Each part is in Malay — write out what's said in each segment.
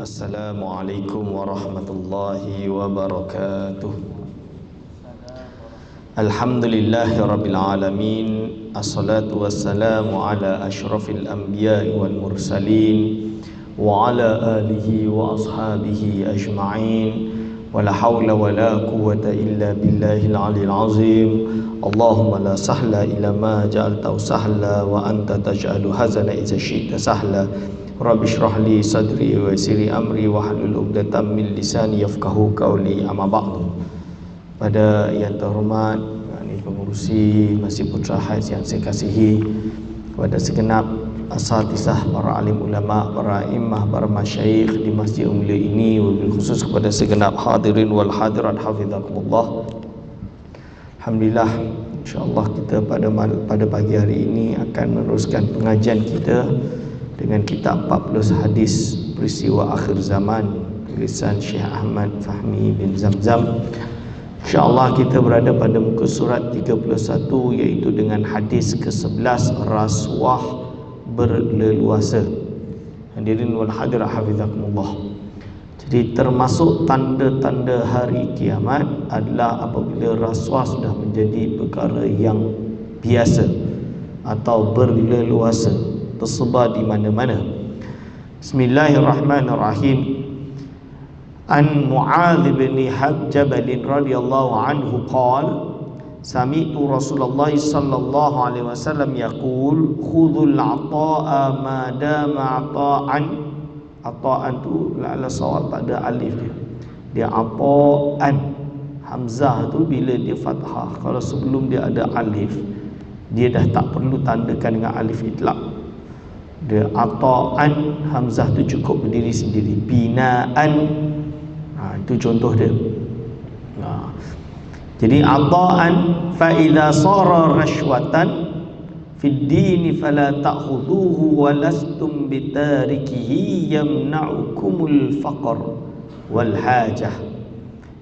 Assalamualaikum warahmatullahi wabarakatuh. Alhamdulillahi rabbil alamin. Assalatu wassalamu ala ashrafil anbiya'i wal mursalin wa ala alihi wa ashabihi ajma'in. Wala hawla wala quwwata illa billahil aliyil azim. Allahumma la sahla illa ma ja'altahu sahla wa anta taj'alu hazana idza syi'ta sahla. Rabbi shrah li sadri wa yassir amri wahlul 'uqdatam min lisani yafqahu qawli. Amma ba'du. Pada yang terhormat pengurusi Masjid Putra Haiz yang saya kasihi, kepada segenap asatizah, para alim ulama, para imam, para masyayikh di masjid mulia ini, wabil khusus kepada segenap hadirin wal hadirat hafizakumullah. Alhamdulillah, insyaallah kita pada pagi hari ini akan meneruskan pengajian kita dengan kitab 40 hadis peristiwa akhir zaman tulisan Syekh Ahmad Fahmi bin Zamzam. InsyaAllah kita berada pada muka surat 31, iaitu dengan hadis ke-11, rasuah berleluasa. Hadirin wal hadirat hafizakumullah. Jadi termasuk tanda-tanda hari kiamat adalah apabila rasuah sudah menjadi perkara yang biasa atau berleluasa, tersebar di mana-mana. Bismillahirrahmanirrahim. An Mu'adz bin Jabal radhiyallahu anhu qala sami'tu Rasulullah sallallahu alaihi wasallam yaqul khudhul 'ata'a ma dama 'ata'an. Ata'an tu la sawab, tak ada alif dia. Dia ata'an. Hamzah tu bila dia fathah, kalau sebelum dia ada alif, dia dah tak perlu tandakan dengan alif itlaq. Dia ata'an, hamzah tu cukup berdiri sendiri. Bina'an, itu contoh dia. Jadi ata'an fa idza sara rashwatan fid din fala ta'khudhuhu wa lastum bitarikihi yamna'ukumul faqr wal hajah.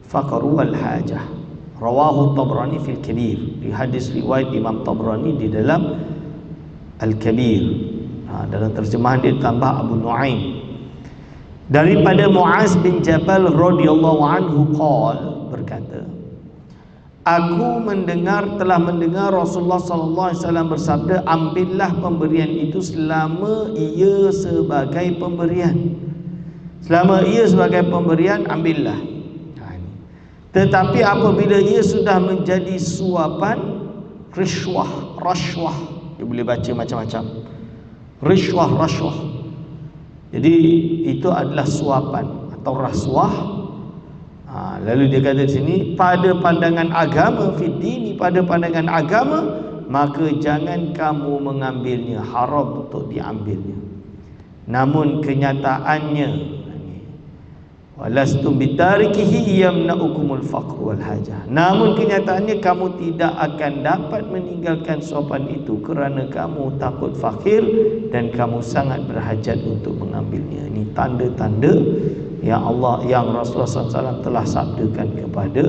Faqr wal hajah. Rawahu Tabrani fil Kabir. Di hadis riwayat Imam Tabrani di dalam Al-Kabir. Dalam terjemahan dia tambah Abu Nuaim. Daripada Mu'adz bin Jabal radhiyallahu anhu qala, berkata, aku telah mendengar Rasulullah sallallahu alaihi wasallam bersabda, ambillah pemberian itu selama ia sebagai pemberian. Selama ia sebagai pemberian, ambillah. Tetapi apabila ia sudah menjadi suapan, rashwah, dia boleh baca macam-macam. Rashwah. Jadi itu adalah suapan atau rasuah. Lalu dia kata di sini, pada pandangan agama fiddini, pada pandangan agama, maka jangan kamu mengambilnya, haram untuk diambilnya. Namun kenyataannya, walastum bitarikihi yamna'ukumul faqr wal hajah. Namun kenyataannya kamu tidak akan dapat meninggalkan sopan itu kerana kamu takut fakir dan kamu sangat berhajat untuk mengambilnya. Ini tanda-tanda yang Rasulullah SAW telah sabdakan kepada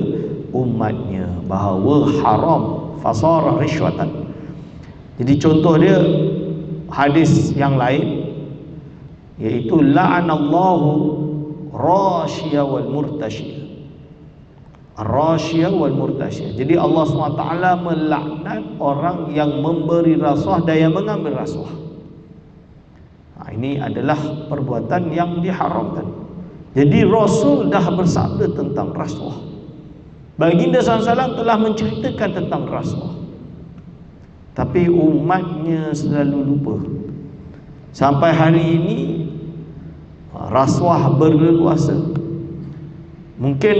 umatnya bahawa haram, fasara rishwatan. Jadi contoh dia hadis yang lain, iaitu la'anallahu rasyiah wal murtasyiyah. Rasyiah wal murtasyiyah. Jadi Allah SWT melaknat orang yang memberi rasuah dan yang mengambil rasuah. Ini adalah perbuatan yang diharamkan. Jadi Rasul dah bersabda tentang rasuah. Baginda SAW telah menceritakan tentang rasuah, tapi umatnya selalu lupa. Sampai hari ini rasuah berleluasa. Mungkin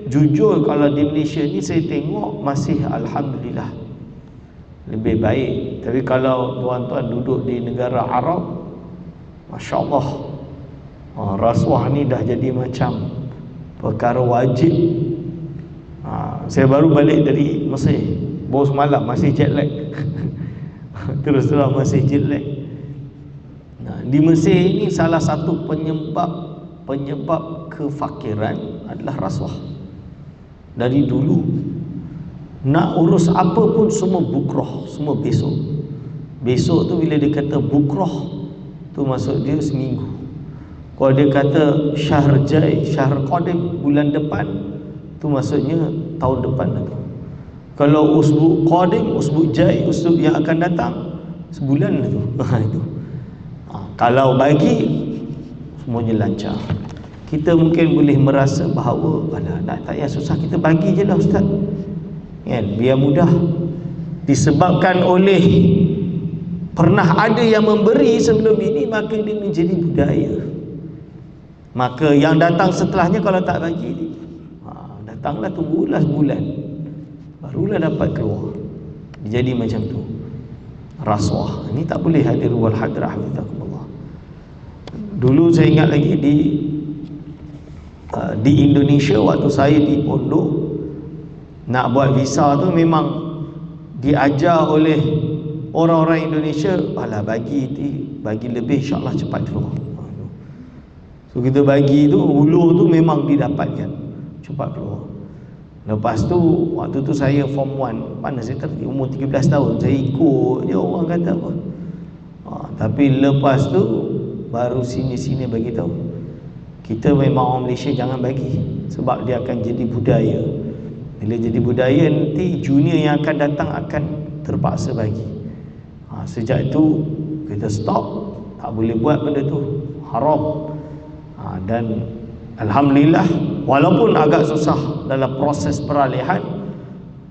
jujur kalau di Malaysia ni saya tengok masih alhamdulillah lebih baik. Tapi kalau tuan-tuan duduk di negara Arab, masya-Allah, rasuah ni dah jadi macam perkara wajib. Saya baru balik dari Mesir, baru semalam, masih jet lag. Terus terang masih jet lag. Di Mesir ini salah satu penyebab kefakiran adalah rasuah. Dari dulu nak urus apa pun semua bukroh, semua besok. Besok tu bila dia kata bukroh, tu maksud dia seminggu. Kalau dia kata syahr jai, syahr qadim, bulan depan, tu maksudnya tahun depan tu. Kalau usbu qadim, usbu jai, usbu yang akan datang sebulan tu. Itu. Kalau bagi semuanya lancar. Kita mungkin boleh merasa bahawa nak tak payah susah, kita bagi je lah ustaz. Kan? Biar mudah. Disebabkan oleh pernah ada yang memberi sebelum ini, maka dia menjadi budaya. Maka yang datang setelahnya kalau tak bagi, datanglah tunggulah sebulan, barulah dapat keluar. Jadi macam tu. Rasuah ini tak boleh hadir wal hadrah. Dulu saya ingat lagi di Indonesia, waktu saya di pondok, nak buat visa tu memang diajar oleh orang-orang Indonesia, alah bagi lebih insya-Allah cepat keluar. So kita bagi tu, ulur tu memang didapatkan cepat keluar. Lepas tu waktu tu saya form 1, mana saya umur 13 tahun, saya ikut je orang kata apa. Tapi lepas tu baru sini-sini bagi tahu, kita memang orang Malaysia jangan bagi, sebab dia akan jadi budaya. Bila jadi budaya, nanti junior yang akan datang akan terpaksa bagi. Sejak itu kita stop, tak boleh buat benda tu, haram. Dan alhamdulillah, walaupun agak susah dalam proses peralihan,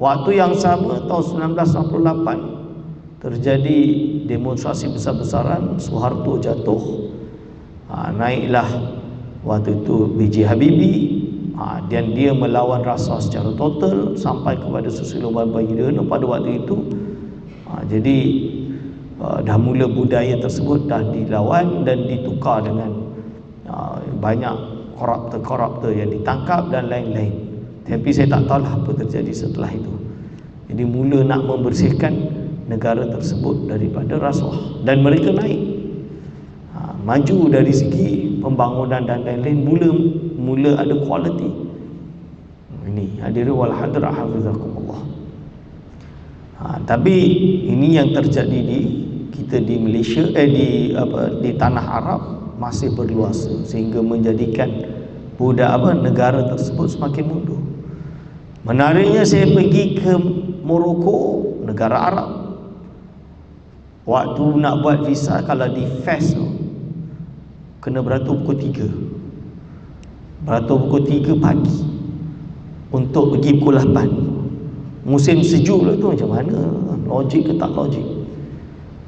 waktu yang sama tahun 1968 terjadi demonstrasi besar-besaran, Soeharto jatuh, naiklah waktu itu B.J. Habibie, dan dia melawan rasa secara total sampai kepada Susilo Bambang Yudhoyono pada waktu itu. Jadi dah mula budaya tersebut dah dilawan dan ditukar dengan banyak koruptor yang ditangkap dan lain-lain. Tapi saya tak tahulah apa terjadi setelah itu. Jadi mula nak membersihkan negara tersebut daripada rasuah, dan mereka naik, maju dari segi pembangunan dan lain-lain, mula ada kualiti. Ini hadirin wal hadirah hafizakumullah. Tapi ini yang terjadi di Malaysia, di tanah Arab masih berluasa, sehingga menjadikan negara tersebut semakin mundur. Menariknya, saya pergi ke Morocco, negara Arab. Waktu nak buat visa, kalau di Fes tu kena beratur pukul 3 pagi untuk pergi pukul 8. Musim sejuk lah tu, macam mana, logik ke tak logik?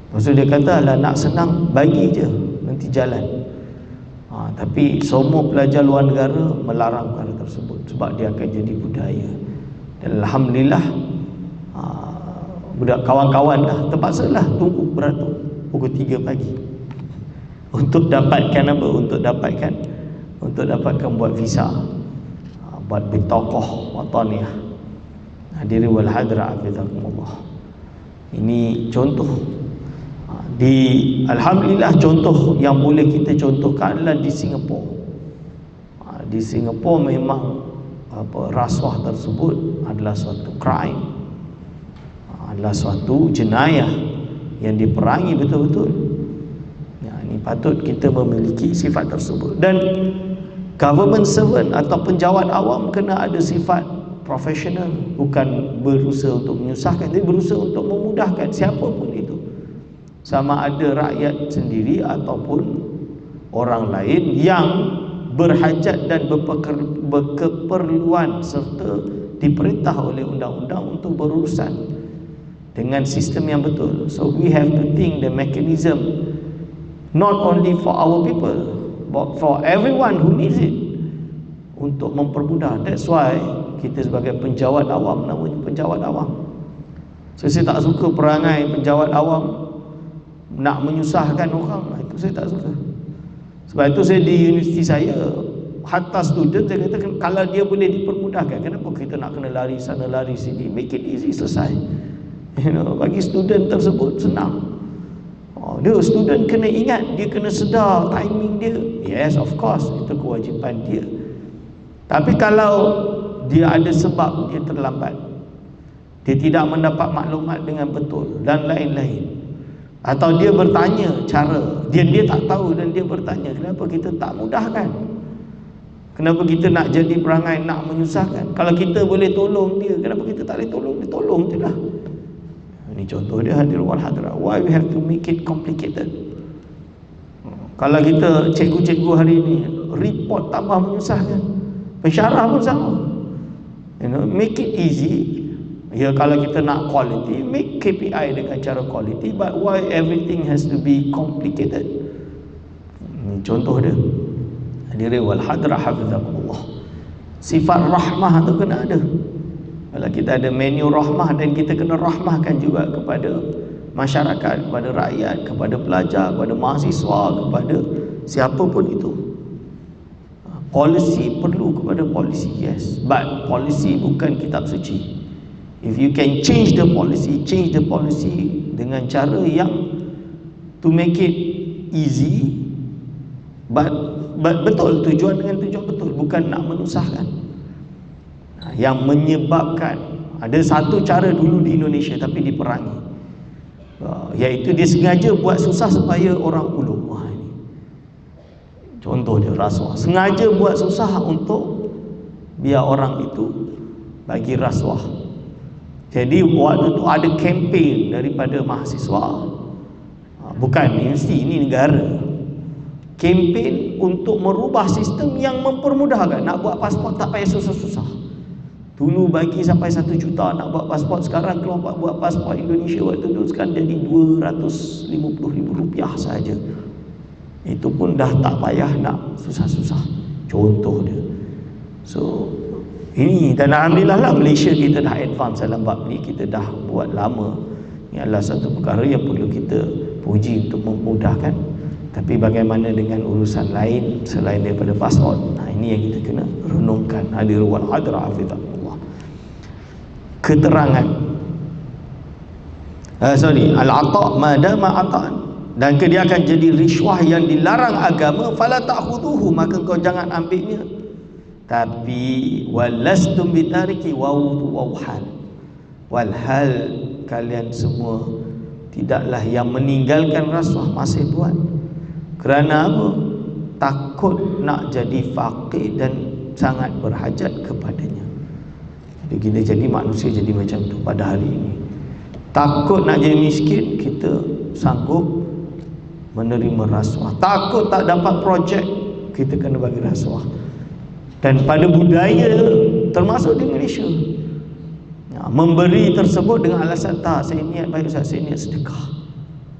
Maksud dia kata lah, nak senang bagi je, nanti jalan. Tapi semua pelajar luar negara melarang perkara tersebut, sebab dia akan jadi budaya. Dan alhamdulillah, budak kawan-kawan lah terpaksalah tunggu beratur pukul 3 pagi untuk dapatkan apa? Untuk dapatkan buat visa, buat bitokoh wataniyah. Hadirin wal hadirah hafizakumullah. Ini contoh. Alhamdulillah, contoh yang boleh kita contohkan adalah di Singapura. Di Singapura memang rasuah tersebut adalah suatu crime, adalah suatu jenayah yang diperangi betul-betul. Ini patut kita memiliki sifat tersebut. Dan government servant atau penjawat awam kena ada sifat profesional, bukan berusaha untuk menyusahkan, tapi berusaha untuk memudahkan siapapun itu, sama ada rakyat sendiri ataupun orang lain yang berhajat dan berkeperluan serta diperintah oleh undang-undang untuk berurusan dengan sistem yang betul. So we have to think the mechanism not only for our people but for everyone who needs it, untuk mempermudah. That's why kita sebagai penjawat awam namanya penjawat awam. So, saya tak suka perangai penjawat awam nak menyusahkan orang, itu saya tak suka. Sebab itu saya di universiti saya, hatta student saya kata, kalau dia boleh dipermudahkan, kenapa kita nak kena lari sana lari sini? Make it easy, selesai. Bagi student tersebut senang. Dia student kena ingat, dia kena sedar timing dia. Yes, of course, itu kewajipan dia. Tapi kalau dia ada sebab dia terlambat, dia tidak mendapat maklumat dengan betul dan lain-lain, Atau dia bertanya cara, dia tak tahu dan dia bertanya, kenapa kita tak mudahkan? Kenapa kita nak jadi perangai nak menyusahkan? Kalau kita boleh tolong dia, kenapa kita tak boleh tolong dia? Tolong je lah. Ini contoh dia hadirul wal hadrat. Why we have to make it complicated? Kalau kita cikgu-cikgu hari ini report tambah menyusahkan, pensyarah pun sama. Make it easy. Ya, kalau kita nak quality, make KPI dengan cara quality, but why everything has to be complicated? Ini contoh dia. Hadirin wal hadrah hafizakumullah. Sifat rahmah tu kena ada. Kalau kita ada menu rahmah, dan kita kena rahmahkan juga kepada masyarakat, kepada rakyat, kepada pelajar, kepada mahasiswa, kepada siapa pun itu. Polisi perlu kepada polisi, yes, but polisi bukan kitab suci. If you can change the policy dengan cara yang to make it easy, but betul, tujuan betul, bukan nak menyusahkan. Yang menyebabkan, ada satu cara dulu di Indonesia tapi diperangi, iaitu dia sengaja buat susah supaya orang ulung. Ini contoh dia, rasuah. Sengaja buat susah untuk biar orang itu bagi rasuah. Jadi waktu tu ada kempen daripada mahasiswa, bukan universiti, ini negara, kempen untuk merubah sistem yang mempermudahkan. Nak buat pasport tak payah susah-susah. Dulu bagi sampai 1 juta nak buat pasport, sekarang kalau buat pasport Indonesia waktu tu sekarang jadi RM250,000 saja. Itu pun dah tak payah nak susah-susah. Contoh dia. So ini, dan alhamdulillah lah Malaysia kita dah advance dalam bab ni, kita dah buat lama. Ini adalah satu perkara yang perlu kita puji untuk memudahkan. Tapi bagaimana dengan urusan lain selain daripada pasport? Nah, ini yang kita kena renungkan. Hadirul wal hadrah hafizahullah. Keterangan al-ata' madama ata'an, dan dia akan jadi riswah yang dilarang agama, fala ta'khuduhu, maka kau jangan ambilnya. Tapi walastum bitariki wawhal, walhal kalian semua tidaklah yang meninggalkan rasuah, masih buat. Kerana apa? Takut nak jadi faqih dan sangat berhajat kepadanya. Jadi kita jadi manusia jadi macam tu pada hari ini. Takut nak jadi miskin, kita sanggup menerima rasuah. Takut tak dapat projek, kita kena bagi rasuah. Dan pada budaya termasuk di Malaysia, memberi tersebut dengan alasan, tak, saya niat baik Ustaz, saya niat sedekah,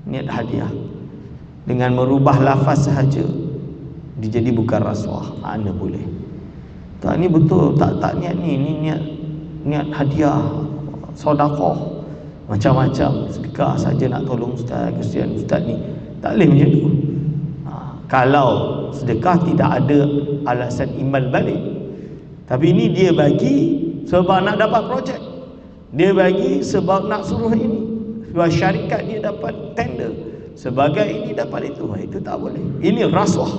niat hadiah. Dengan merubah lafaz sahaja dijadi bukan rasuah. Mana boleh? Tak, ni betul, tak niat ni niat hadiah, sedekah, macam-macam, sedekah saja nak tolong ustaz, kesian ustaz ni. Tak boleh macam tu. Kalau sedekah tidak ada alasan imbal balik. Tapi ini dia bagi sebab nak dapat projek, dia bagi sebab nak suruh ini, sebab syarikat dia dapat tender, sebagai ini dapat itu. Itu tak boleh. Ini rasuah.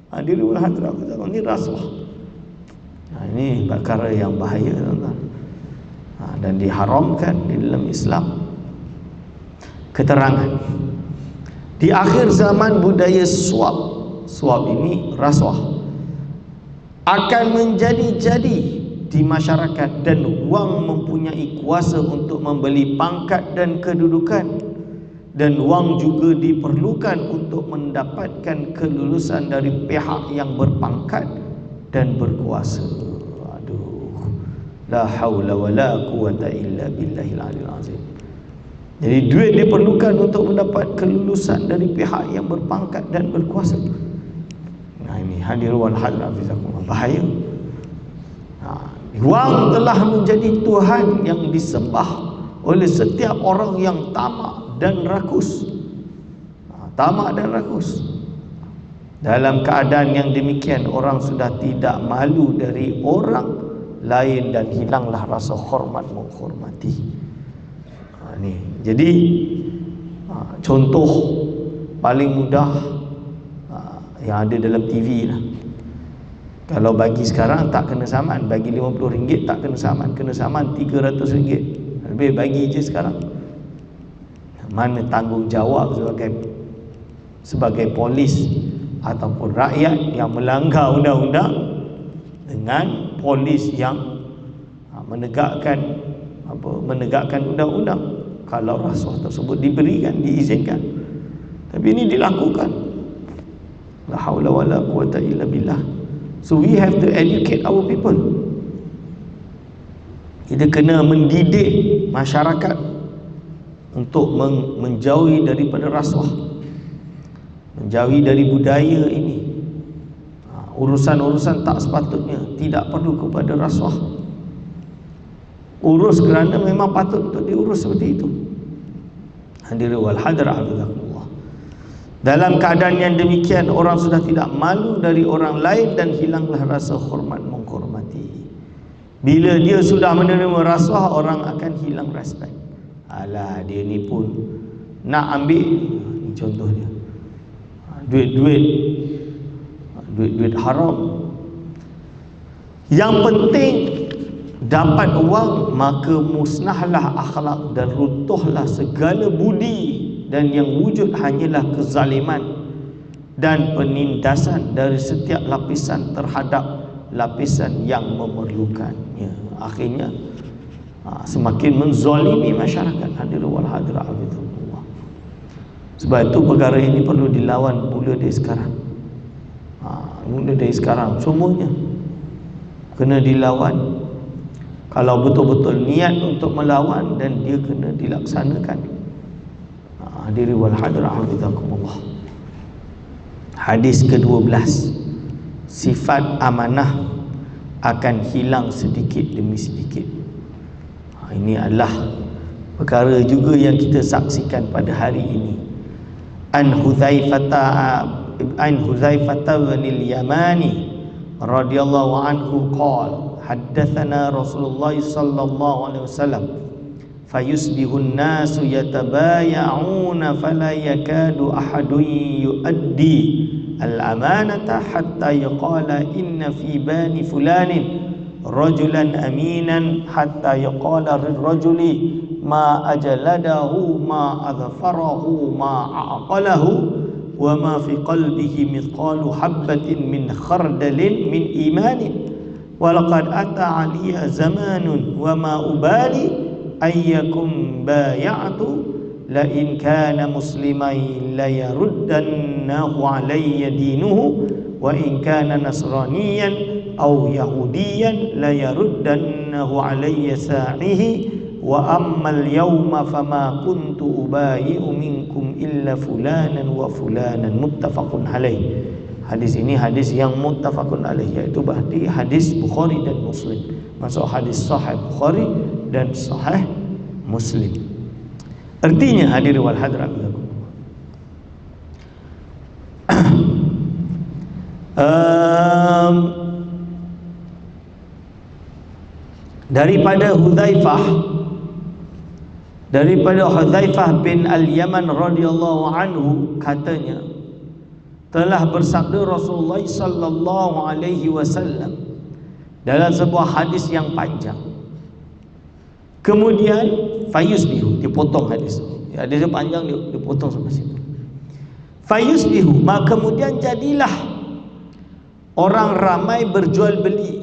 Hadirin hadirat, ini rasuah. Ini perkara yang bahaya, tuan-tuan. Dan diharamkan di dalam Islam. Keterangan di akhir zaman budaya suap ini rasuah akan menjadi-jadi di masyarakat, dan wang mempunyai kuasa untuk membeli pangkat dan kedudukan, dan wang juga diperlukan untuk mendapatkan kelulusan dari pihak yang berpangkat dan berkuasa. Aduh, la haula wala quwata illa billahil aliyil azim. Jadi duit diperlukan untuk mendapat kelulusan dari pihak yang berpangkat dan berkuasa. Nah, ini hadirul wal hadrah fizakumullah, bahaya. Wang telah menjadi Tuhan yang disembah oleh setiap orang yang tamak dan rakus. Tamak dan rakus. Dalam keadaan yang demikian, orang sudah tidak malu dari orang lain dan hilanglah rasa hormat menghormati. Jadi contoh paling mudah yang ada dalam TV lah. Kalau bagi sekarang tak kena saman, bagi RM50 tak kena saman, kena saman RM300. Lebih bagi je sekarang. Mana tanggungjawab sebagai polis ataupun rakyat yang melanggar undang-undang dengan polis yang menegakkan undang-undang kalau rasuah tersebut diberikan, diizinkan. Tapi ini dilakukan. La haula wala quwata illa billah. So we have to educate our people. Kita kena mendidik masyarakat untuk menjauhi daripada rasuah, menjauhi dari budaya ini. Urusan-urusan tak sepatutnya, tidak perlu kepada rasuah. Urus kerana memang patut untuk diurus seperti itu. Hadirin wal hadirat hafizakumullah. Dalam keadaan yang demikian, orang sudah tidak malu dari orang lain dan hilanglah rasa hormat menghormati. Bila dia sudah menerima rasuah, orang akan hilang respect. Alah, dia ni pun nak ambil, ni contoh dia, duit haram. Yang penting dapat uang, maka musnahlah akhlak dan runtuhlah segala budi, dan yang wujud hanyalah kezaliman dan penindasan dari setiap lapisan terhadap lapisan yang memerlukannya. Akhirnya semakin menzalimi masyarakat. Hadirin wal hadirat hafizakumullah. Sebab itu perkara ini perlu dilawan mula dari sekarang. Mula dari sekarang semuanya kena dilawan. Kalau betul-betul niat untuk melawan, dan dia kena dilaksanakan. Hadirin wal hadirat hafizakumullah. Hadis ke-12, sifat amanah akan hilang sedikit demi sedikit. Ini adalah perkara juga yang kita saksikan pada hari ini. An Hudzaifah bin al-Yamani radhiyallahu anhu qala haddatsana Rasulullah sallallahu alaihi wasallam fayusbihun nasu yatabaya'una fala yakadu ahadun yuaddi al-amanata hatta yaqala inna fi bani fulanin rajulan aminan hatta yaqala lirrajuli ma ajaladahu ma adfarahu ma aqalahu wa ma fi qalbihi mithqalu habbatin min khardalin min imanin wa laqad ata 'alayya zamanun wa ma ubali ayyakum bay'atu la in kana musliman la yaruddannahu 'alayya dinuhu wa in kana nasraniyan aw yahudiyan la yaruddannahu 'alayya sa'ihi wa ammal yawma fama kuntu ubayi'u minkum illa fulanan wa fulanan. Muttafaqun alaih. Hadis ini hadis yang muttafaqun alaih, iaitu berarti hadis Bukhari dan Muslim. Maksud hadis sahih Bukhari dan sahih Muslim. Artinya hadirin wal hadirat daripada Hudzaifah bin al-Yaman radhiyallahu anhu, katanya telah bersabda Rasulullah sallallahu alaihi wasallam dalam sebuah hadis yang panjang. Kemudian fayusbihu, dipotong hadis. Hadis panjang, dia potong sampai situ. Fayusbihu, maka kemudian jadilah orang ramai berjual beli,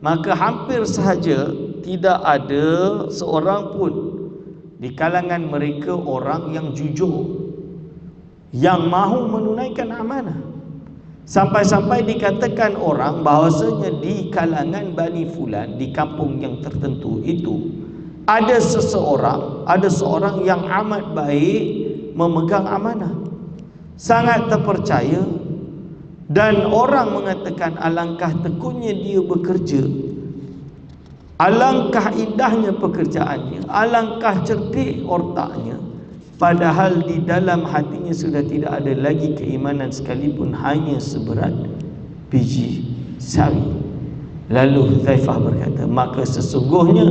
maka hampir sahaja tidak ada seorang pun di kalangan mereka orang yang jujur, yang mahu menunaikan amanah. Sampai-sampai dikatakan orang bahawasanya di kalangan Bani Fulan, di kampung yang tertentu itu, ada seorang yang amat baik memegang amanah, sangat terpercaya, dan orang mengatakan alangkah tekunnya dia bekerja, alangkah indahnya pekerjaannya, alangkah cerdik otaknya, padahal di dalam hatinya sudah tidak ada lagi keimanan sekalipun hanya seberat biji sawi. Lalu Hudzaifah berkata, maka sesungguhnya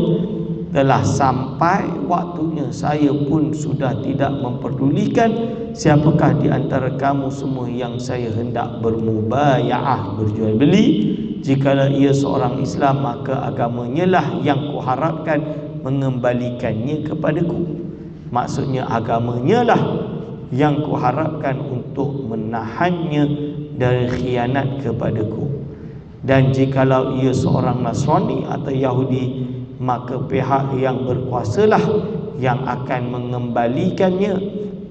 telah sampai waktunya saya pun sudah tidak memperdulikan siapakah di antara kamu semua yang saya hendak bermubayaah, berjual beli. Jikalau ia seorang Islam, maka agamanya lah yang kuharapkan mengembalikannya kepadaku. Maksudnya agamanya lah yang kuharapkan untuk menahannya dari khianat kepadaku. Dan jikalau ia seorang Nasrani atau Yahudi, maka pihak yang berkuasalah yang akan mengembalikannya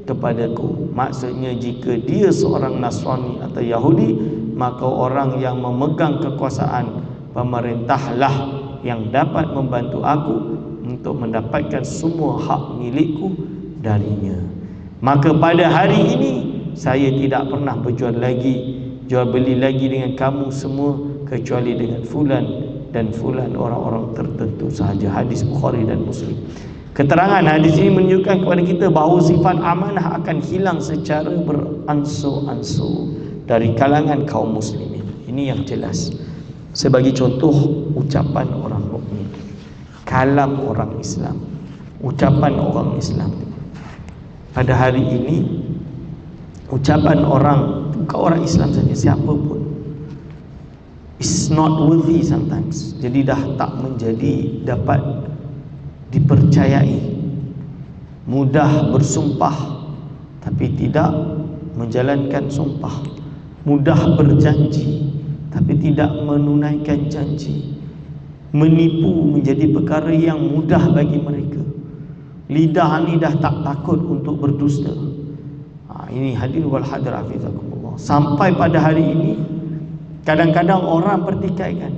kepadaku. Maksudnya jika dia seorang Nasrani atau Yahudi, maka orang yang memegang kekuasaan pemerintahlah yang dapat membantu aku untuk mendapatkan semua hak milikku darinya. Maka pada hari ini saya tidak pernah berjual beli lagi dengan kamu semua, kecuali dengan fulan dan fulan, orang-orang tertentu sahaja. Hadis Bukhari dan Muslim. Keterangan hadis ini menunjukkan kepada kita bahawa sifat amanah akan hilang secara beransur-ansur dari kalangan kaum muslimin. Ini yang jelas. Sebagai contoh, ucapan orang mukmin, kalam orang Islam, ucapan orang Islam. Pada hari ini, ucapan orang, bukan orang Islam saja, siapa pun, is not worthy sometimes. Jadi dah tak menjadi dapat dipercayai. Mudah bersumpah tapi tidak menjalankan sumpah. Mudah berjanji tapi tidak menunaikan janji. Menipu menjadi perkara yang mudah bagi mereka. Lidah ni dah tak takut untuk berdusta. Ini hadir wal hadir hafizakumullah. Sampai pada hari ini kadang-kadang orang pertikaikan.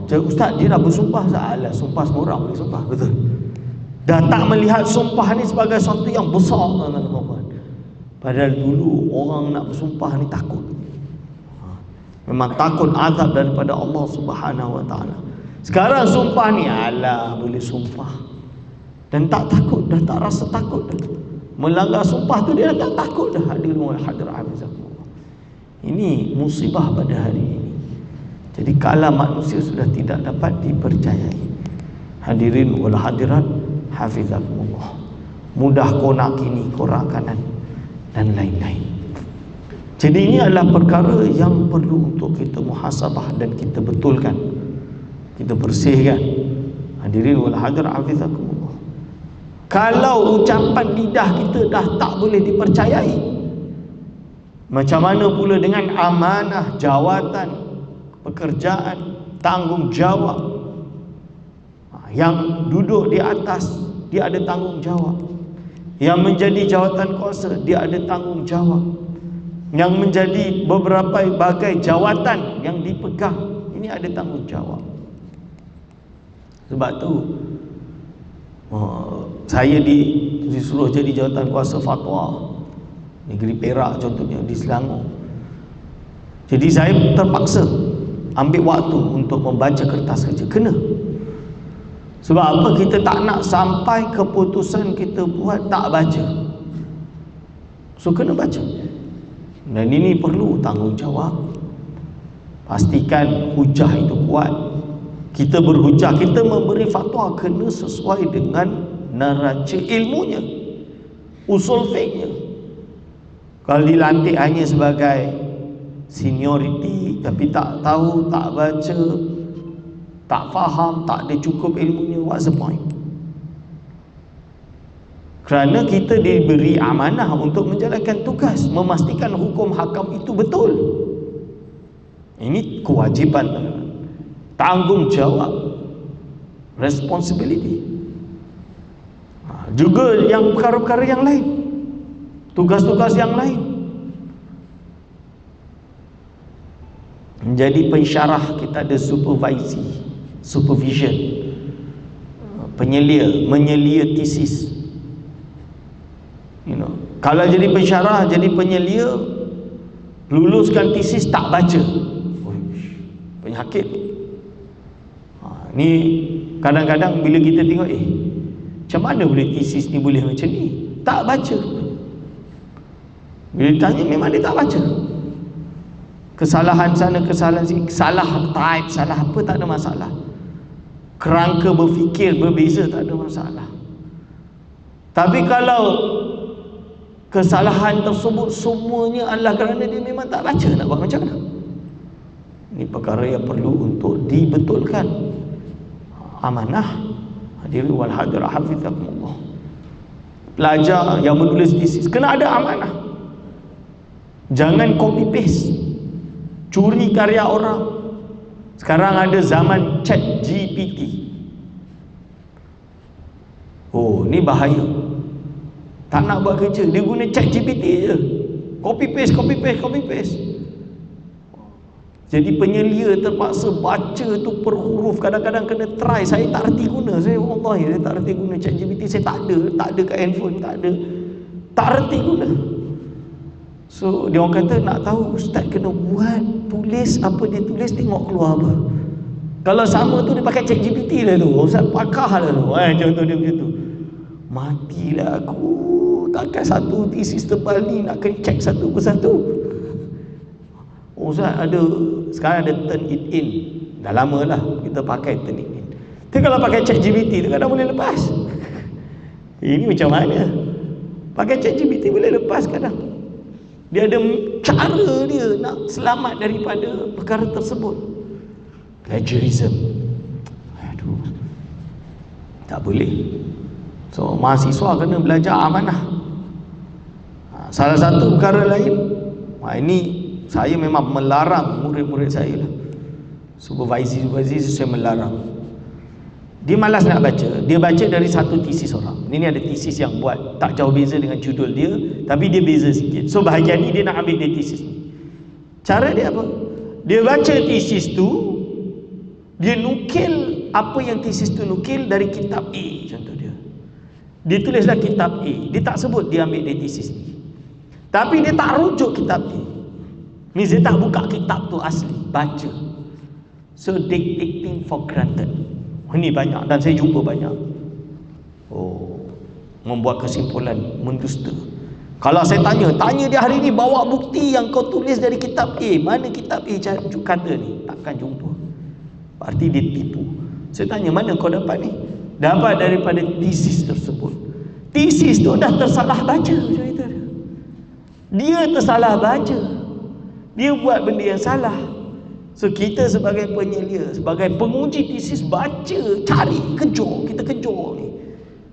Ustaz dia dah bersumpah, salah, sumpah semua orang boleh sumpah, betul. Dah tak melihat sumpah ni sebagai sesuatu yang besar, tuan-tuan. Padahal dulu orang nak bersumpah ni takut. Memang takut azab daripada Allah Subhanahu wa taala. Sekarang sumpah ni alah boleh sumpah. Dan tak takut, dah tak rasa takut dah. Melanggar sumpah tu dia dah tak takut dah. Hadirin wal hadirat hafizakumullah. Ini musibah pada hari ini. Jadi kalam manusia sudah tidak dapat dipercayai. Hadirin wal hadirat hafizakumullah. Mudah konak kini, korak kanan dan lain-lain. Jadi ini adalah perkara yang perlu untuk kita muhasabah dan kita betulkan, kita bersihkan. Hadirin wal hadirat hafizakumullah. Kalau ucapan lidah kita dah tak boleh dipercayai, macam mana pula dengan amanah, jawatan, pekerjaan, tanggungjawab? Yang duduk di atas, dia ada tanggungjawab. Yang menjadi jawatan kuasa, dia ada tanggungjawab. Yang menjadi beberapa bagai jawatan yang dipegang, ini ada tanggungjawab. Sebab tu saya disuruh jadi jawatan kuasa fatwa negeri Perak contohnya, di Selangor. Jadi saya terpaksa ambil waktu untuk membaca kertas kerja. Kena. Sebab apa? Kita tak nak sampai keputusan kita buat tak baca. So kena baca. Dan ini perlu tanggungjawab. Pastikan hujah itu kuat. Kita berhujah, kita memberi fatwa kena sesuai dengan neraca ilmunya, usul fiqhnya. Kalau dilantik hanya sebagai seniority tapi tak tahu, tak baca, tak faham, tak ada cukup ilmunya, what's the point? Kerana kita diberi amanah untuk menjalankan tugas, memastikan hukum hakam itu betul. Ini kewajipan, tanggungjawab, responsibility. Juga yang perkara-perkara yang lain, tugas-tugas yang lain. Menjadi pensyarah kita ada supervision, menyelia tesis. Kalau jadi pensyarah, jadi penyelia, luluskan tesis tak baca, penyakit. Ni kadang-kadang bila kita tengok, macam mana boleh tesis ni boleh macam ni, tak baca. Bila ditanya memang dia tak baca. Kesalahan sana, kesalahan sini, salah type, salah apa, tak ada masalah. Kerangka berfikir berbeza, tak ada masalah. Tapi kalau kesalahan tersebut semuanya adalah kerana dia memang tak baca, nak buat macam mana? Ini perkara yang perlu untuk dibetulkan. Amanah. Hadirin wal hadirat hafizakumullah. pelajar yang menulis tesis kena ada amanah. Jangan copy paste, curi karya orang. Sekarang ada zaman chat GPT. Oh, ni bahaya. Tak nak buat kerja, dia guna chat GPT je. Copy paste, copy paste, copy paste. Jadi penyelia terpaksa baca tu per huruf. Kadang-kadang kena try. Saya tak reti guna. Saya tak reti guna chat GPT. Saya tak ada kat handphone, tak ada. Tak reti guna. So dia orang kata nak tahu ustaz kena buat, tulis apa dia tulis, tengok keluar apa. Kalau sama tu dia pakai chat GPT lah tu, ustaz pakar lah tu. Contoh dia macam tu. Matilah aku. Takkan satu tesis tebal ni nak kena check satu persatu. Ustaz ada, sekarang ada turn it in. Dah lama lah kita pakai turn it in. Tapi kalau pakai chat GPT tu kadang boleh lepas. Ini macam mana? Pakai chat GPT boleh lepas kadang. Dia ada cara dia nak selamat daripada perkara tersebut. Plagiarism. Aduh, tak boleh. So mahasiswa kena belajar amanah. Salah satu perkara lain, ini saya memang melarang murid-murid saya lah. Supervisor saya melarang. Dia malas nak baca. Dia baca dari satu tesis orang. Ini ada tesis yang buat tak jauh beza dengan judul dia, tapi dia beza sikit. So bahagian ni dia nak ambil dia tesis ni. Cara dia apa? Dia baca tesis tu, dia nukil apa yang tesis tu nukil dari kitab A, contoh dia. Dia tulislah kitab A. Dia tak sebut dia ambil dari tesis ni. Tapi dia tak rujuk kitab A. Ni dia tak buka kitab tu asli, baca. So they taking for granted. Ini banyak dan saya jumpa banyak. Oh, membuat kesimpulan mendusta. Kalau saya tanya dia hari ni bawa bukti yang kau tulis dari kitab A. Mana kitab A kata ni? Takkan jumpa. Berarti dia tipu. Saya tanya mana kau dapat ni? Dapat daripada tesis tersebut. Tesis tu dah tersalah baca. Dia tersalah baca. Dia buat benda yang salah. So kita sebagai penyelia, sebagai penguji tesis, baca, cari, kejar. Kita kejar ni.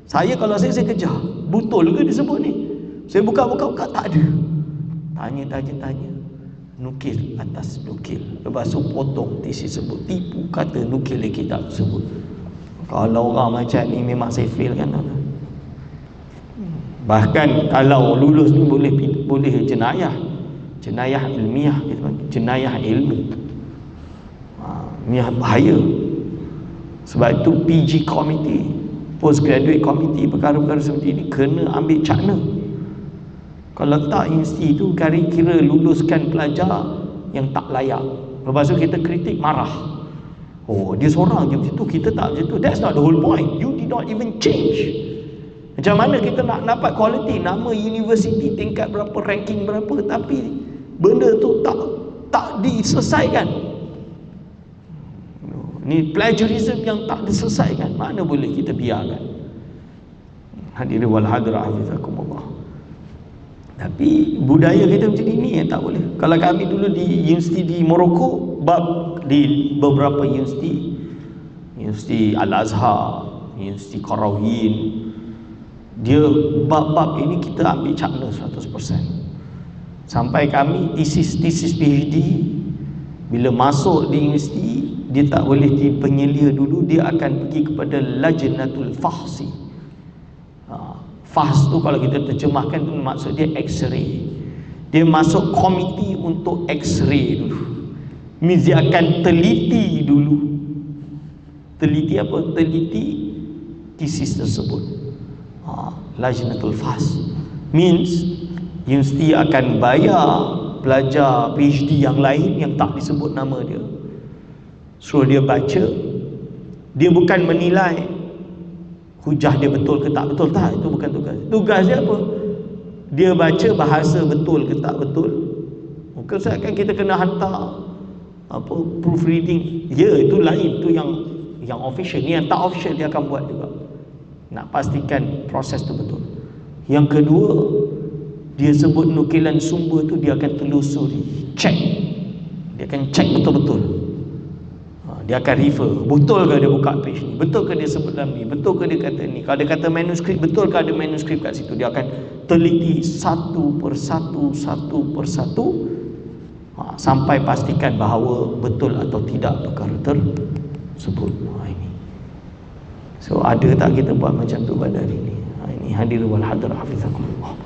Kalau saya kejar. Betul ke disebut ni? Saya buka, tak ada. Tanya. Nukil atas nukil. Lepas tu potong tesis sebut. Tipu kata nukil dari kitab tersebut. Kalau orang macam ni memang saya fail kan. Bahkan kalau lulus ni boleh jenayah ilmiah, jenayah ilmu. Ni bahaya. Sebab itu PG committee, postgraduate committee, perkara-perkara seperti ini kena ambil cakna. Kalau tak, universiti tu kira luluskan pelajar yang tak layak. Lepas tu kita kritik, marah. Oh, dia seorang je macam tu, kita tak macam tu. That's not the whole point. You did not even change. Macam mana kita nak dapat quality, nama universiti tingkat berapa, ranking berapa, tapi benda tu tak diselesaikan. Ni plagiarism yang tak diselesaikan. Mana boleh kita biarkan? Hadirin wal hadirat hafizakumullah. Tapi budaya kita macam ini yang tak boleh. Kalau kami dulu di universiti di Morocco, di beberapa universiti Al-Azhar, universiti Qarawin, dia bab-bab ini kita ambil cakna 100%. Sampai kami tesis PhD, bila masuk di universiti, dia tak boleh di penyelia dulu, dia akan pergi kepada lajnatul fahsi. Fahs tu kalau kita terjemahkan tu maksud dia X-ray. Dia masuk komiti untuk X-ray dulu. Means dia akan teliti dulu. Teliti apa? Teliti tesis tersebut. Lajnatul fahs means universiti akan bayar pelajar PhD yang lain yang tak disebut nama dia. Suruh dia baca. Dia bukan menilai hujah dia betul ke tak betul. Tak, itu bukan tugas. Tugas dia apa? Dia baca bahasa betul ke tak betul. Mungkin seakan kita kena hantar proofreading. Ya, itu lain. Itu yang official. Ni yang tak official dia akan buat juga. Nak pastikan proses tu betul. Yang kedua, dia sebut nukilan sumber tu dia akan telusuri, check. Dia akan check betul-betul. Dia akan refer, betul ke dia buka page ni, betul ke dia sebut dalam ni, betul ke dia kata ni, kalau dia kata manuskrip, betul ke ada manuskrip kat situ. Dia akan teliti satu persatu sampai pastikan bahawa betul atau tidak perkara tersebut. Ini. So ada tak kita buat macam tu pada hari ni? Ini hadirin wal hadirat hafizakumullah.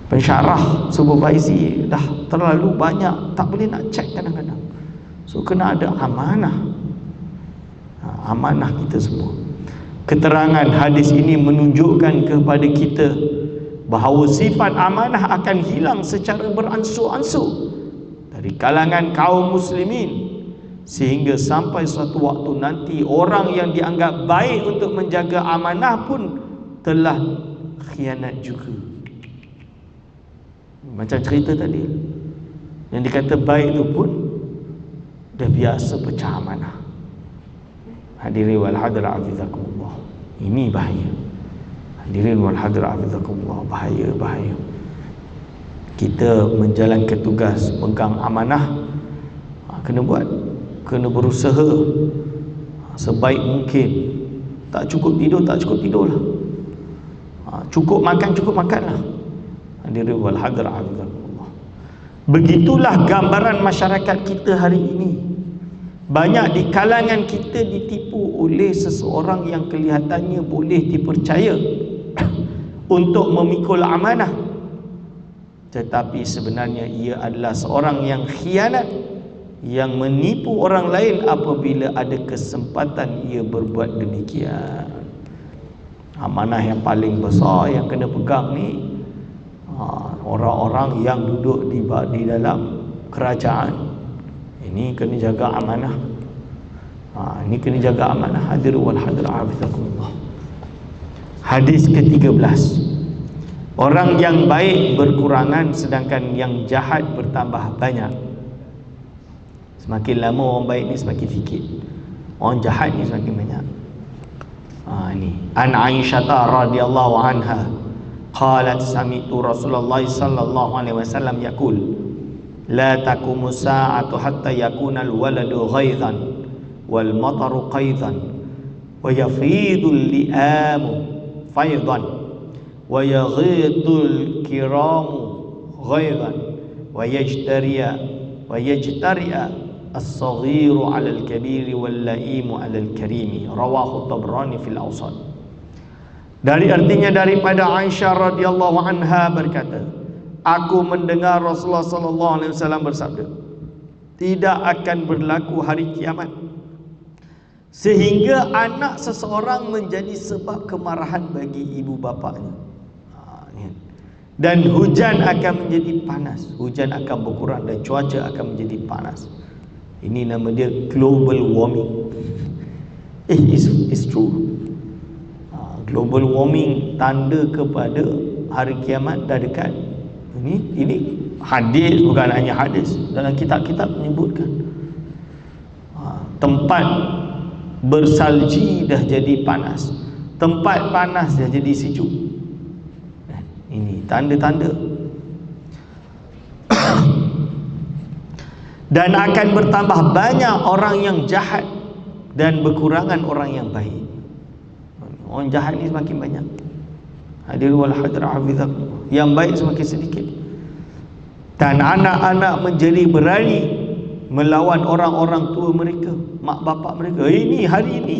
Pensyarah supervisi dah terlalu banyak, tak boleh nak check kadang-kadang. So kena ada amanah. Amanah kita semua. Keterangan hadis ini menunjukkan kepada kita bahawa sifat amanah akan hilang secara beransur-ansur dari kalangan kaum muslimin, sehingga sampai suatu waktu nanti orang yang dianggap baik untuk menjaga amanah pun telah khianat juga. Macam cerita tadi, yang dikata baik itu pun dah biasa pecah amanah. Hadirin wal hadirat hafizakumullah. Ini bahaya. Hadirin wal hadirat hafizakumullah, bahaya. Kita menjalankan tugas pegang amanah, kena buat, kena berusaha sebaik mungkin. Tak cukup tidur lah. Cukup makan lah. Hadirin wal hadirat hafizakumullah. Begitulah gambaran masyarakat kita hari ini. Banyak di kalangan kita ditipu oleh seseorang yang kelihatannya boleh dipercaya untuk memikul amanah, tetapi sebenarnya ia adalah seorang yang khianat, yang menipu orang lain apabila ada kesempatan ia berbuat demikian. Amanah yang paling besar yang kena pegang ni orang-orang yang duduk di dalam kerajaan. Ini kena jaga amanah. Ini kena jaga amanah. Hadirin wal hadirat hafizakumullah. Hadis ke-13. Orang yang baik berkurangan sedangkan yang jahat bertambah banyak. Semakin lama orang baik ni semakin sikit, orang jahat ni semakin banyak. Ini an Aisyah radhiyallahu anha qalat sami'tu Rasulullah sallallahu alaihi wasallam yaqul la taqumu sa'atu hatta yakuna al-waladu ghaizan wal mataru qaidan wa yafidul li'amu faidan wa yaghidul kiramu ghaizan wa yajtari'a as-saghiru 'ala al-kabiri wal la'imu 'ala al-karimi. Rawahu Tabrani fil Awsat. Artinya daripada Aisyah radhiyallahu anha berkata, aku mendengar Rasulullah sallallahu alaihi wasallam bersabda, tidak akan berlaku hari kiamat sehingga anak seseorang menjadi sebab kemarahan bagi ibu bapanya, dan hujan akan menjadi panas, hujan akan berkurang dan cuaca akan menjadi panas. Ini nama dia global warming. It's true. Global warming tanda kepada hari kiamat dah dekat. Ini hadis, bukan hanya hadis, dalam kitab-kitab menyebutkan tempat bersalji dah jadi panas, tempat panas dah jadi sejuk. Ini tanda-tanda. Dan akan bertambah banyak orang yang jahat dan berkurangan orang yang baik. Orang jahat ni semakin banyak. Hadirin wal hadirat hafizakumullah. Yang baik semakin sedikit. Dan anak-anak menjadi berani melawan orang-orang tua mereka, mak bapak mereka. Ini hari ini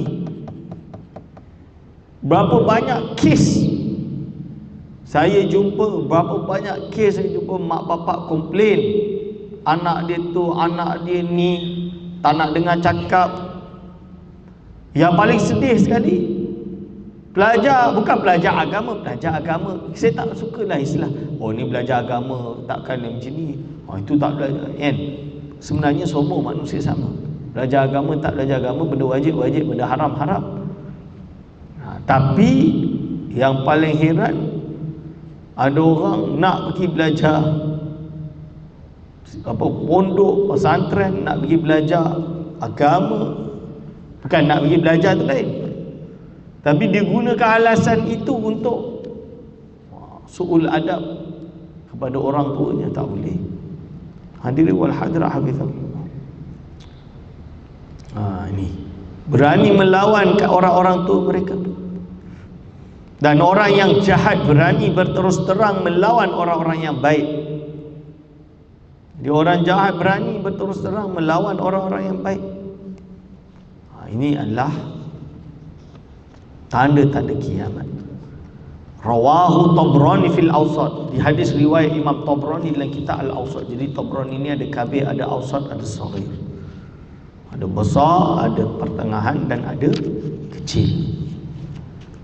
berapa banyak kes saya jumpa, berapa banyak kes saya jumpa mak bapak komplain anak dia tu, anak dia ni tak nak dengar cakap. Yang paling sedih sekali, bukan pelajar agama. Saya tak sukalah istilah, oh ni belajar agama takkan macam ni, itu tak belajar kan. Sebenarnya semua manusia sama. Belajar agama tak belajar agama, benda wajib, benda haram. Tapi yang paling heran, ada orang nak pergi belajar pondok, pesantren, nak pergi belajar agama. Bukan nak pergi belajar tu lain, tapi dia gunakan alasan itu untuk su'ul adab kepada orang tuanya. Tak boleh. Hadirin wal hadirat hafizahullah. Ini berani melawan ke orang-orang tua mereka. Dan orang yang jahat berani berterus terang melawan orang-orang yang baik. Jadi orang jahat berani berterus terang melawan orang-orang yang baik. Ini adalah tanda-tanda kiamat. Rawahu Tabrani fil Awsat, di hadis riwayat Imam Tabrani dalam kitab Al-Awsat. Jadi Tabrani ini ada kabir, ada Awsat, ada Saghir. Ada besar, ada pertengahan dan ada kecil.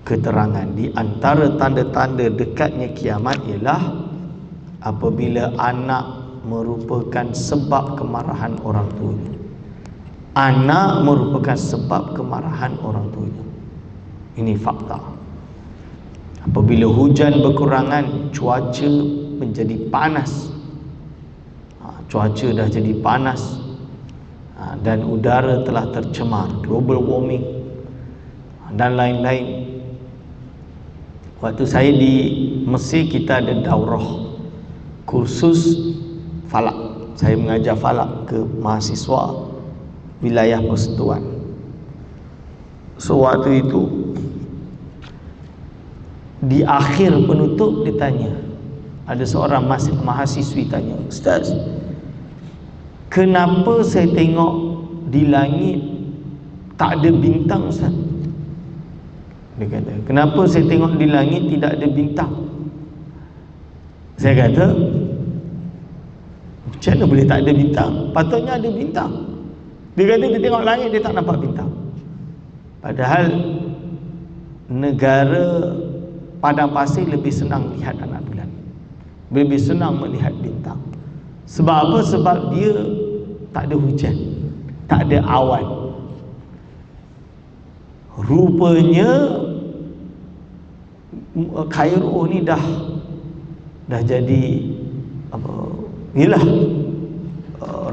Keterangan di antara tanda-tanda dekatnya kiamat ialah apabila anak merupakan sebab kemarahan orang tuanya. Anak merupakan sebab kemarahan orang tuanya. Ini fakta. Apabila hujan berkurangan, cuaca menjadi panas. Cuaca dah jadi panas, dan udara telah tercemar, global warming dan lain-lain. Waktu saya di Mesir, kita ada daurah kursus falak. Saya mengajar falak ke mahasiswa wilayah persekutuan. So waktu itu di akhir penutup ditanya, ada seorang mahasiswi tanya, "Ustaz, kenapa saya tengok di langit tak ada bintang, Ustaz?" Dia kata, "Kenapa saya tengok di langit tidak ada bintang?" Saya kata, "Macam mana boleh tak ada bintang? Patutnya ada bintang." Dia kata dia tengok langit, dia tak nampak bintang. Padahal negara padang pasir lebih senang lihat anak bulan, lebih senang melihat bintang. Sebab apa? Sebab dia tak ada hujan, tak ada awan. Rupanya Kairo ni dah jadi apa? Inilah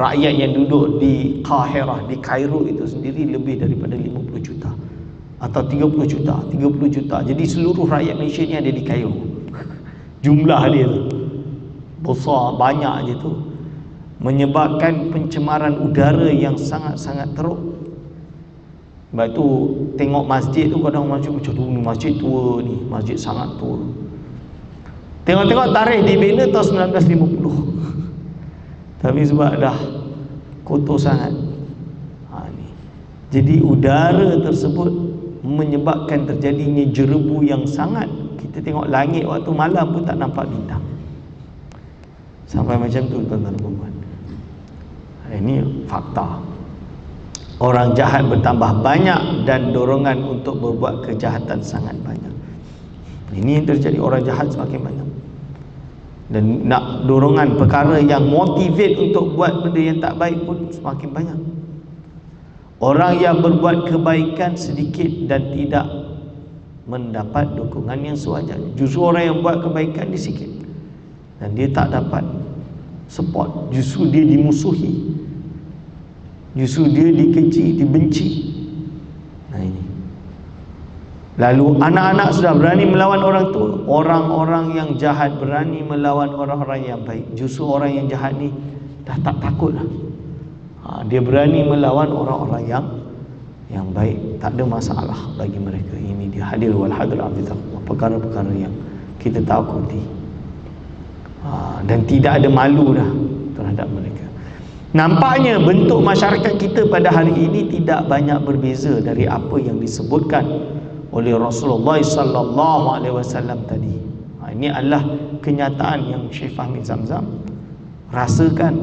rakyat yang duduk di Kahirah, di Kairo itu sendiri lebih daripada 50 juta atau 30 juta. Jadi seluruh rakyat Malaysia ni ada di Kairo. Jumlah dia tu besar, banyak je tu, menyebabkan pencemaran udara yang sangat-sangat teruk. Sebab tu tengok masjid tu, kadang masjid macam tu, ni masjid tua ni, masjid sangat tua. Tengok-tengok tarikh dibina tahun 1950. Tapi sebab dah kotor sangat. Ni. Jadi udara tersebut menyebabkan terjadinya jerebu yang sangat. Kita tengok langit waktu malam pun tak nampak bintang. Sampai macam tu tuan-tuan dan puan-puan. Ini fakta. Orang jahat bertambah banyak dan dorongan untuk berbuat kejahatan sangat banyak. Ini yang terjadi, orang jahat semakin banyak. Dan nak dorongan perkara yang motivate untuk buat benda yang tak baik pun semakin banyak. Orang yang berbuat kebaikan sedikit dan tidak mendapat dukungan yang sewajarnya. Justru orang yang buat kebaikan dia sikit dan dia tak dapat support. Justru dia dimusuhi, justru dia dikeji, dibenci. Nah ini. Lalu anak-anak sudah berani melawan orang tua. Orang-orang yang jahat berani melawan orang-orang yang baik. Justru orang yang jahat ni dah tak takut lah. Dia berani melawan orang-orang yang baik. Tak ada masalah bagi mereka. Ini dia hadir wal hadir abditaqwa. Perkara-perkara yang kita takuti. Dan tidak ada malu dah terhadap mereka. Nampaknya bentuk masyarakat kita pada hari ini tidak banyak berbeza dari apa yang disebutkan oleh Rasulullah sallallahu alaihi wasallam tadi. Ini adalah kenyataan yang Syekh Fahmi Zamzam rasakan.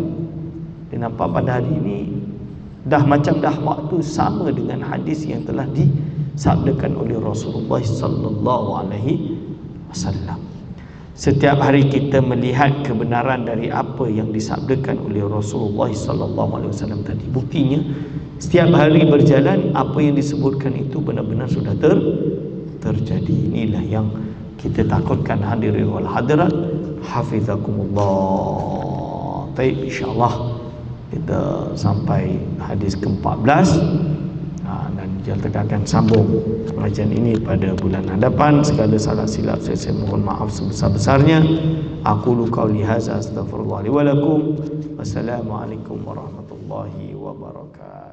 Dia nampak pada hari ini dah macam dah waktu sama dengan hadis yang telah disabdakan oleh Rasulullah sallallahu alaihi wasallam. Setiap hari kita melihat kebenaran dari apa yang disabdakan oleh Rasulullah sallallahu alaihi wasallam tadi. Buktinya setiap hari berjalan, apa yang disebutkan itu benar-benar sudah terjadi. Inilah yang kita takutkan hadirin wal hadirat. Hafizakumullah. Baik, insya-Allah kita sampai hadis ke-14 dan kita akan sambung pengajian ini pada bulan hadapan. Segala salah silap saya mohon maaf sebesar-besarnya. Aqulu qauli hadza astaghfirullah li wa lakum. Wassalamualaikum warahmatullahi wabarakatuh.